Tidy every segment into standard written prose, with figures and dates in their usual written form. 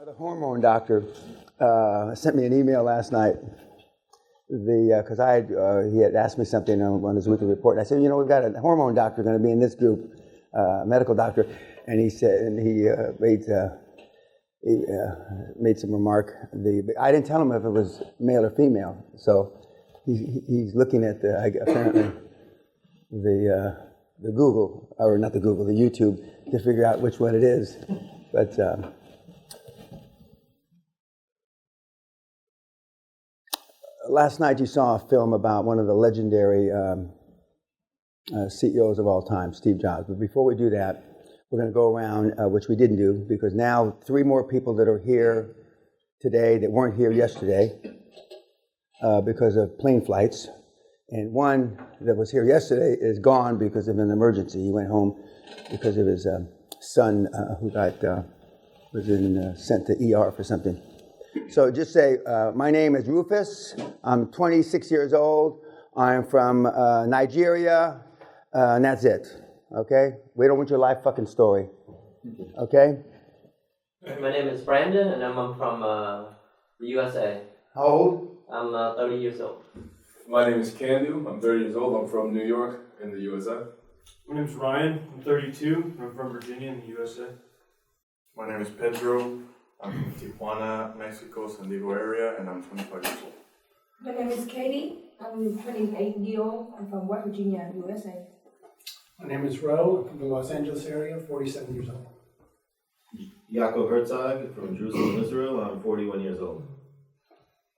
The hormone doctor sent me an email last night. Because he had asked me something on his weekly report. And I said, we've got a hormone doctor going to be in this group, medical doctor, and he said, and he made some remark. I didn't tell him if it was male or female, so he's looking at apparently the Google, or not the Google, the YouTube, to figure out which one it is. But last night you saw a film about one of the legendary CEOs of all time, Steve Jobs. But before we do that, we're going to go around, which we didn't do, because now 3 more people that are here today that weren't here yesterday because of plane flights. And one that was here yesterday is gone because of an emergency. He went home because of his son who was sent to ER for something. So just say, my name is Rufus. I'm 26 years old. I'm from Nigeria, and that's it. Okay? We don't want your life fucking story. Okay? My name is Brandon, and I'm from the USA. How old? I'm 30 years old. My name is Candu. I'm 30 years old. I'm from New York in the USA. My name is Ryan. I'm 32. I'm from Virginia in the USA. My name is Pedro. I'm from Tijuana, Mexico, San Diego area, and I'm 25 years old. My name is Katie. I'm 28 years old. I'm from West Virginia, USA. My name is Ro. I'm from the Los Angeles area, 47 years old. Yaakov Herzog from Jerusalem, Israel. I'm 41 years old.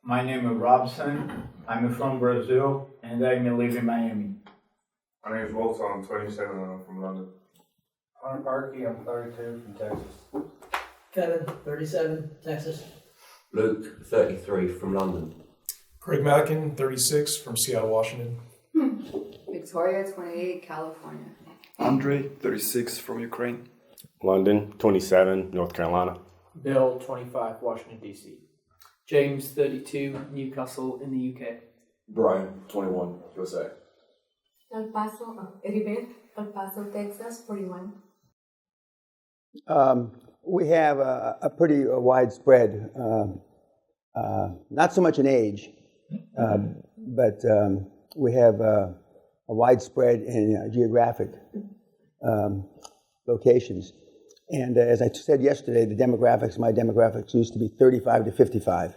My name is Robson. I'm from Brazil, and I live in Miami. My name is Walter. I'm 27 and I'm from London. Hunter Parkey. I'm 32 from Texas. Kevin, 37, Texas. Luke, 33, from London. Craig Mackin, 36, from Seattle, Washington. Victoria, 28, California. Andre, 36, from Ukraine. London, 27, North Carolina. Bill, 25, Washington, D.C. James, 32, Newcastle in the UK. Brian, 21, USA. El Paso, Heriberto, El Paso, Texas, 41. We have a pretty widespread, not so much in age, but we have a widespread in geographic locations. And as I said yesterday, my demographics used to be 35 to 55.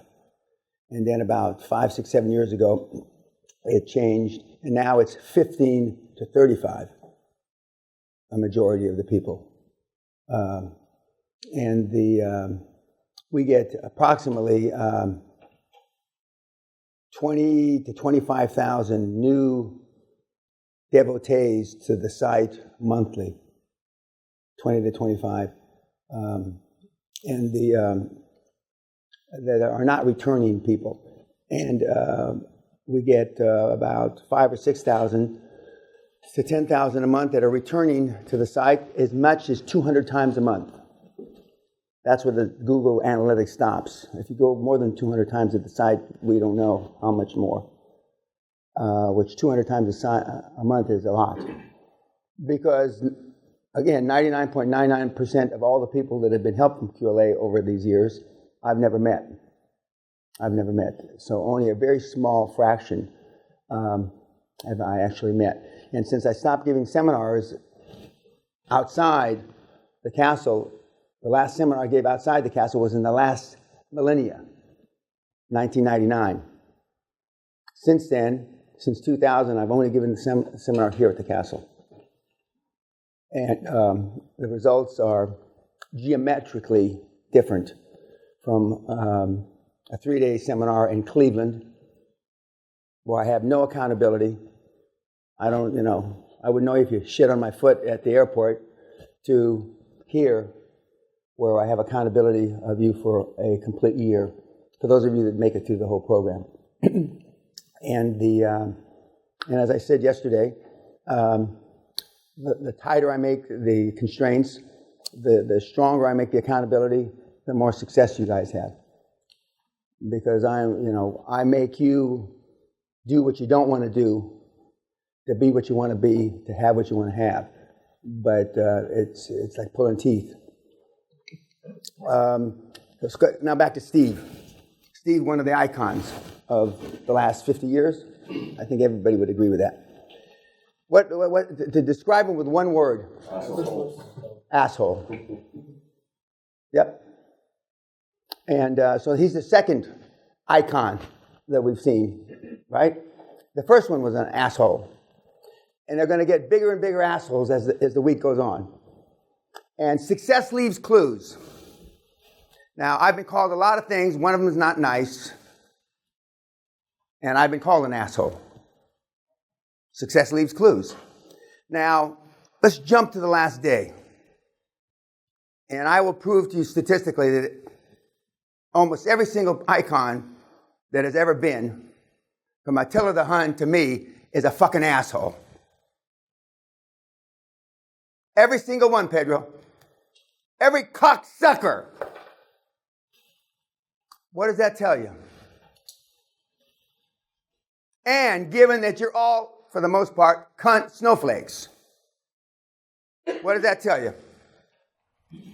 And then about 5, 6, 7 years ago, it changed, and now it's 15 to 35, a majority of the people. And we get approximately 20 to 25,000 new devotees to the site monthly. 20 to 25, and that are not returning people. And we get about 5,000 or 6,000 to 10,000 a month that are returning to the site as much as 200 times a month. That's where the Google Analytics stops. If you go more than 200 times at the site, we don't know how much more, which 200 times a month is a lot. Because, again, 99.99% of all the people that have been helped from QLA over these years, I've never met. So only a very small fraction have I actually met. And since I stopped giving seminars outside the castle, the last seminar I gave outside the castle was in the last millennia, 1999. Since then, since 2000, I've only given the seminar here at the castle. And the results are geometrically different from a 3-day seminar in Cleveland, where I have no accountability. I don't, I would know if you shit on my foot at the airport, to here, where I have accountability of you for a complete year, for those of you that make it through the whole program. And as I said yesterday, the tighter I make the constraints, the stronger I make the accountability, the more success you guys have. Because I make you do what you don't want to do, to be what you want to be, to have what you want to have. But it's like pulling teeth. The Let's go now back to Steve. Steve, one of the icons of the last 50 years. I think everybody would agree with that. What to describe him with one word? Asshole. Yep. And so he's the second icon that we've seen, right? The first one was an asshole. And they're going to get bigger and bigger assholes as the week goes on. And success leaves clues. Now, I've been called a lot of things. One of them is not nice. And I've been called an asshole. Success leaves clues. Now, let's jump to the last day. And I will prove to you statistically that almost every single icon that has ever been, from Attila the Hun to me, is a fucking asshole. Every single one, Pedro. Every cocksucker. What does that tell you? And given that you're all, for the most part, cunt snowflakes, what does that tell you?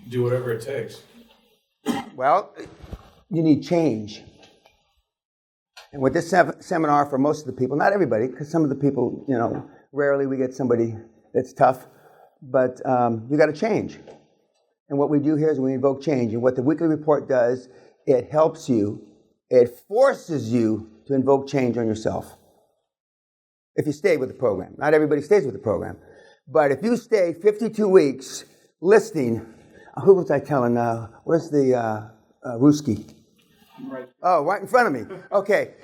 Do whatever it takes. Well, you need change. And with this seminar, for most of the people, not everybody, because some of the people, rarely we get somebody that's tough, but you got to change. And what we do here is we invoke change. And what the weekly report does, it helps you, it forces you to invoke change on yourself. If you stay with the program. Not everybody stays with the program. But if you stay 52 weeks listening, who was I telling? Where's the Ruski? Right. Oh, right in front of me. Okay.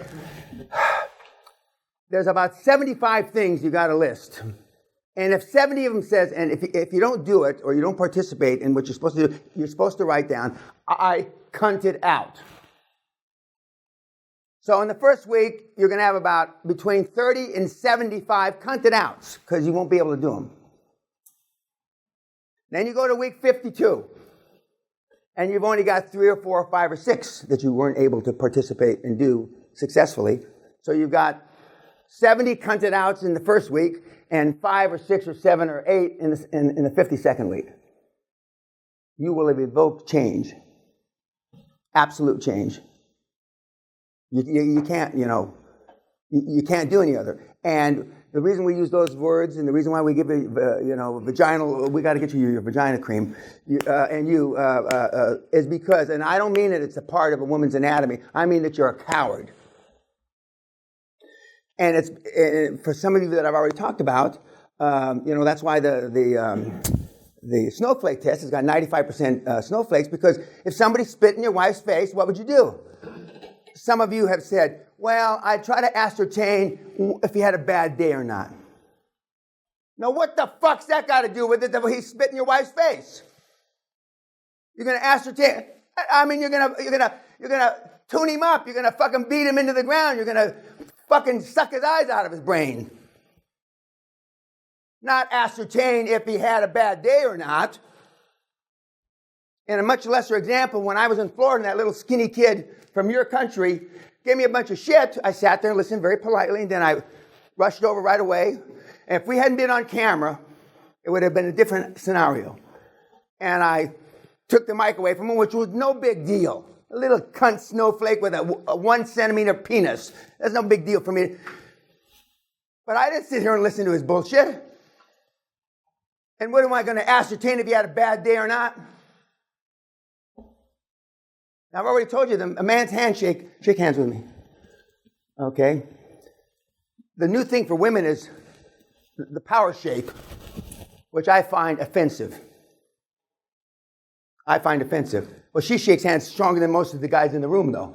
There's about 75 things you got to list. And if 70 of them says, and if you don't do it or you don't participate in what you're supposed to do, you're supposed to write down, I cunted out. So in the first week, you're going to have about between 30 and 75 cunted outs because you won't be able to do them. Then you go to week 52, and you've only got 3 or 4 or 5 or 6 that you weren't able to participate and do successfully. So you've got 70 cunted outs in the first week and 5 or 6 or 7 or 8 in the 52nd week. You will have evoked change, absolute change. You can't, you can't do any other. And the reason we use those words and the reason why we give vaginal, we got to get you your vagina cream, is because, and I don't mean that it's a part of a woman's anatomy, I mean that you're a coward. And it's for some of you that I've already talked about, that's why the snowflake test has got 95% snowflakes, because if somebody spit in your wife's face, what would you do? Some of you have said, well, I try to ascertain if he had a bad day or not. Now, what the fuck's that got to do with it that he spit in your wife's face? You're going to ascertain. I mean, you're gonna tune him up. You're going to fucking beat him into the ground. You're going to fucking suck his eyes out of his brain. Not ascertain if he had a bad day or not. In a much lesser example, when I was in Florida, and that little skinny kid from your country gave me a bunch of shit, I sat there and listened very politely, and then I rushed over right away. And if we hadn't been on camera, it would have been a different scenario. And I took the mic away from him, which was no big deal. A little cunt snowflake with a 1 centimeter penis. That's no big deal for me. But I didn't sit here and listen to his bullshit. And what am I going to ascertain if he had a bad day or not? Now, I've already told you, a man's handshake, shake hands with me. Okay? The new thing for women is the power shake, which I find offensive. Well, she shakes hands stronger than most of the guys in the room, though.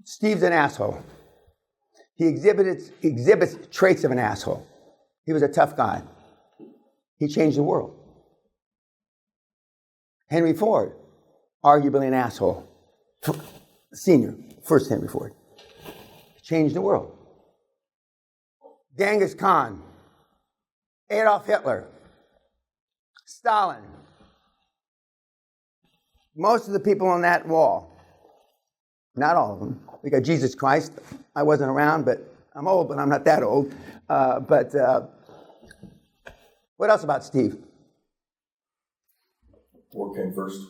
Steve's an asshole. He exhibits traits of an asshole. He was a tough guy. He changed the world. Henry Ford, arguably an asshole. Senior, first Henry Ford. Changed the world. Genghis Khan, Adolf Hitler, Stalin. Most of the people on that wall, not all of them. We got Jesus Christ. I wasn't around, but I'm old, but I'm not that old. What else about Steve? What came first?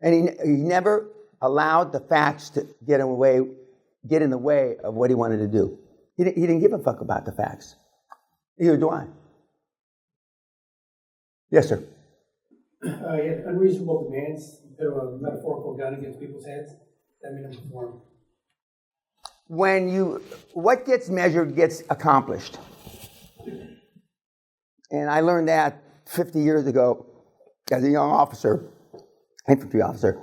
And he never allowed the facts to get in the way of what he wanted to do. He didn't give a fuck about the facts. Neither do I. Yes, sir. He had unreasonable demands. Put a metaphorical gun against people's heads. That made him perform. What gets measured gets accomplished. And I learned that 50 years ago as a young officer, infantry officer.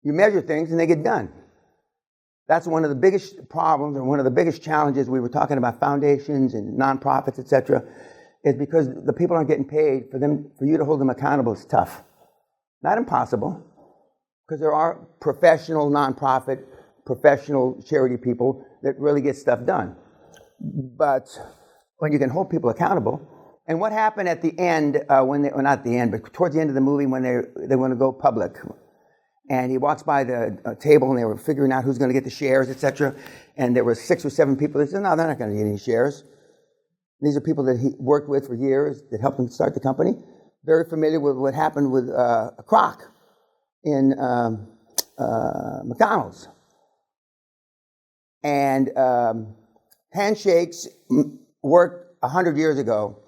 You measure things and they get done. That's one of the biggest problems and one of the biggest challenges. We were talking about foundations and nonprofits, etc., is because the people aren't getting paid. For you to hold them accountable is tough. Not impossible, because there are professional nonprofit, professional charity people that really get stuff done. But when you can hold people accountable, and what happened at the end, not the end, but towards the end of the movie when they want to go public, and he walks by the table and they were figuring out who's going to get the shares, etc., and there were 6 or 7 people that said, no, they're not going to get any shares. These are people that he worked with for years that helped him start the company. Very familiar with what happened with Kroc in McDonald's. And handshakes worked 100 years ago,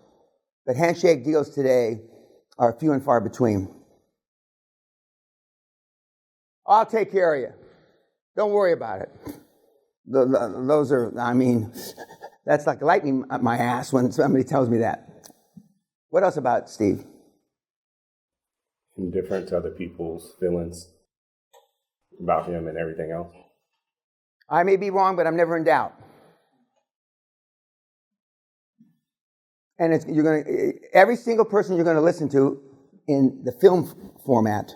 but handshake deals today are few and far between. I'll take care of you. Don't worry about it. Those are, that's like lightning up my ass when somebody tells me that. What else about Steve? Indifferent to other people's feelings about him and everything else. I may be wrong, but I'm never in doubt. And every single person you're going to listen to in the film format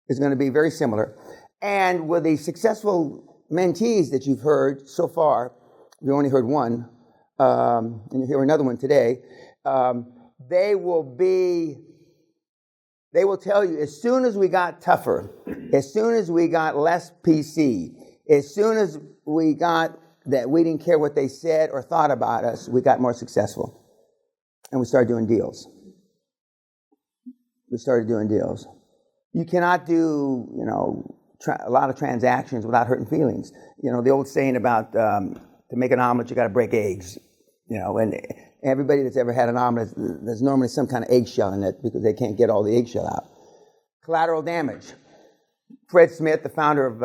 is going to be very similar. And with the successful mentees that you've heard so far, you only heard one, and you hear another one today, they will tell you, as soon as we got tougher, as soon as we got less PC, as soon as we got that we didn't care what they said or thought about us, we got more successful. And we started doing deals. You cannot do, a lot of transactions without hurting feelings. The old saying about to make an omelet, you got to break eggs. And everybody that's ever had an omelet, there's normally some kind of eggshell in it because they can't get all the eggshell out. Collateral damage. Fred Smith, the founder of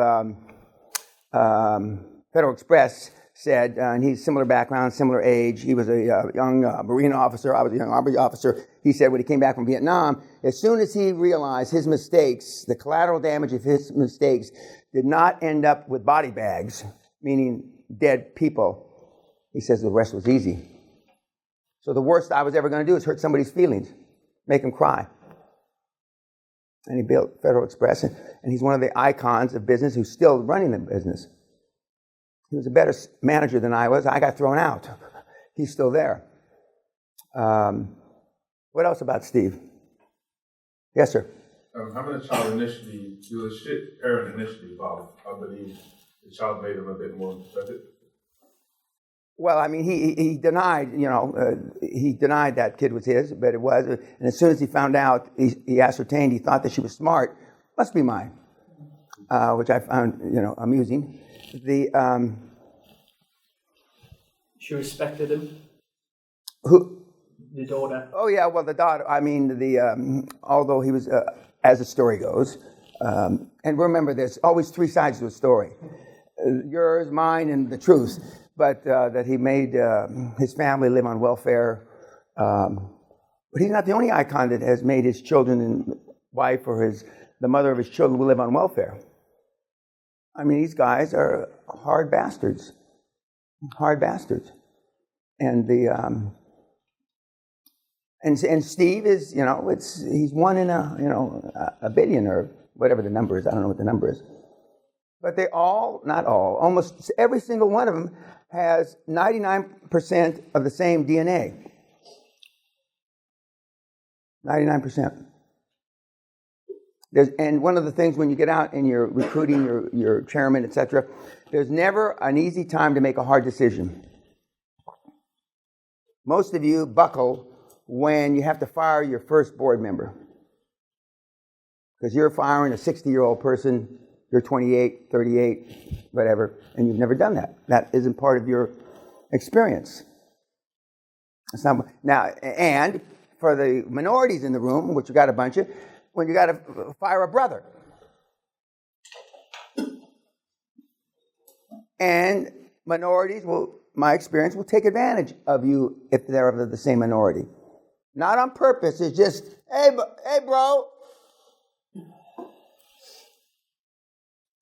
Federal Express, said, and he's similar background, similar age. He was a young Marine officer. I was a young Army officer. He said when he came back from Vietnam, as soon as he realized his mistakes, the collateral damage of his mistakes did not end up with body bags, meaning dead people, he says the rest was easy. So the worst I was ever going to do is hurt somebody's feelings, make them cry. And he built Federal Express, and he's one of the icons of business who's still running the business. He was a better manager than I was. I got thrown out. He's still there. What else about Steve? Yes, sir. Having a child initially, he was a shit parent initially, but I believe the child made him a bit more empathetic. Well, he denied, he denied that kid was his, but it was. And as soon as he found out, he ascertained, he thought that she was smart, must be mine, which I found, amusing. She respected him. Who? The daughter. Oh yeah, well the daughter. Although he was, as the story goes, and remember, there's always 3 sides to a story: yours, mine, and the truth. But that he made his family live on welfare. But he's not the only icon that has made his children and wife or the mother of his children will live on welfare. These guys are hard bastards. And and Steve is, he's one in a billion or whatever the number is. I don't know what the number is. But they all, not all, almost every single one of them has 99% of the same DNA. 99%. And one of the things when you get out and you're recruiting your chairman, etc., there's never an easy time to make a hard decision. Most of you buckle when you have to fire your first board member. Because you're firing a 60-year-old person, you're 28, 38, whatever, and you've never done that. That isn't part of your experience. It's not, now, and for the minorities in the room, which you got a bunch of, when you got to fire a brother. And minorities will, my experience, will take advantage of you if they're of the same minority. Not on purpose, it's just, hey bro.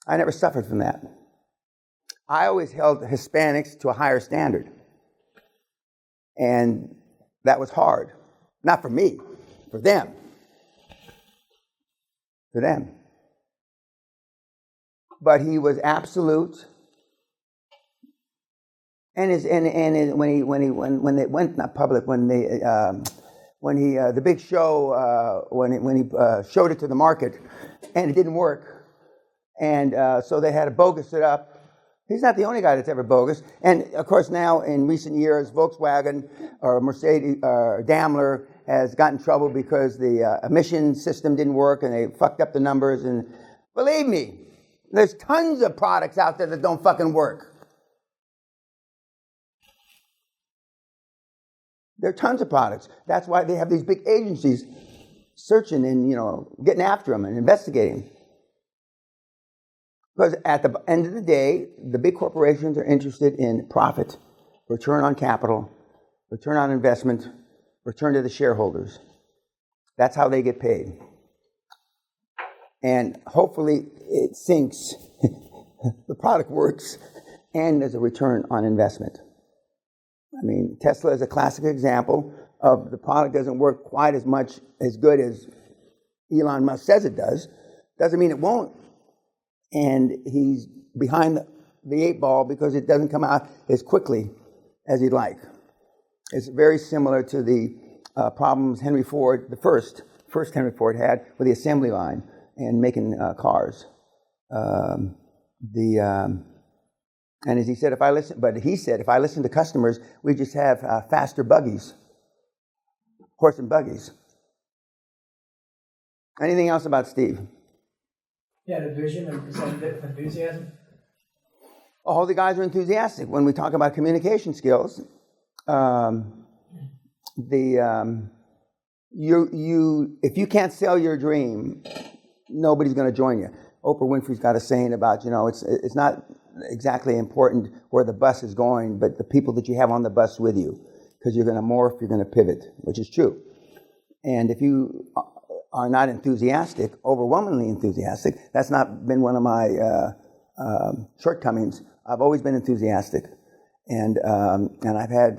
I never suffered from that. I always held Hispanics to a higher standard. And that was hard. Not for me, for them. For them. But he was absolute. And when they went not public, the big show when he showed it to the market, and it didn't work, and so they had to bogus it up. He's not the only guy that's ever bogus. And, of course, now in recent years, Volkswagen or Mercedes or Daimler has gotten in trouble because the emission system didn't work and they fucked up the numbers. And believe me, there's tons of products out there that don't fucking work. There are tons of products. That's why they have these big agencies searching and, getting after them and investigating. Because at the end of the day, the big corporations are interested in profit, return on capital, return on investment, return to the shareholders. That's how they get paid. And hopefully it sinks, the product works, and there's a return on investment. I mean, Tesla is a classic example of the product doesn't work quite as good as Elon Musk says it does. Doesn't mean it won't. And he's behind the eight ball because it doesn't come out as quickly as he'd like. It's very similar to the problems Henry Ford, the first Henry Ford had with the assembly line and making cars. And as he said, if I listen to customers, we just have faster buggies, horse and buggies. Anything else about Steve? Yeah, the vision and enthusiasm. All the guys are enthusiastic. When we talk about communication skills, if you can't sell your dream, nobody's going to join you. Oprah Winfrey's got a saying about, it's not exactly important where the bus is going, but the people that you have on the bus with you, because you're going to morph, you're going to pivot, which is true. And if you are not enthusiastic, overwhelmingly enthusiastic, that's not been one of my shortcomings. I've always been enthusiastic, and I've had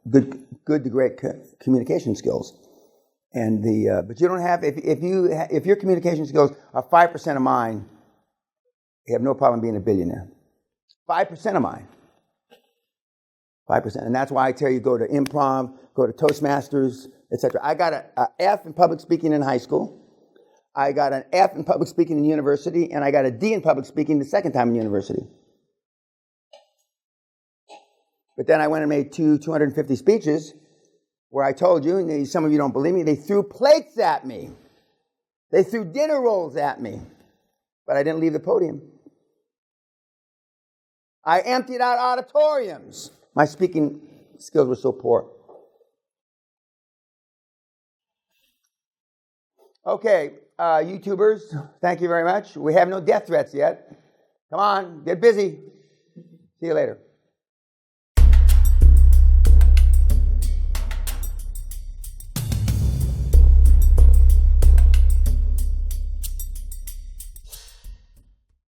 good to great communication skills. And but you don't have if your communication skills are 5% of mine, you have no problem being a billionaire. 5% of mine. 5%, and that's why I tell you go to improv, go to Toastmasters, etc. I got an F in public speaking in high school. I got an F in public speaking in university, and I got a D in public speaking the second time in university. But then I went and made 250 speeches where I told you, and some of you don't believe me, they threw plates at me. They threw dinner rolls at me. But I didn't leave the podium. I emptied out auditoriums. My speaking skills were so poor. Okay, YouTubers, thank you very much. We have no death threats yet. Come on, get busy. See you later.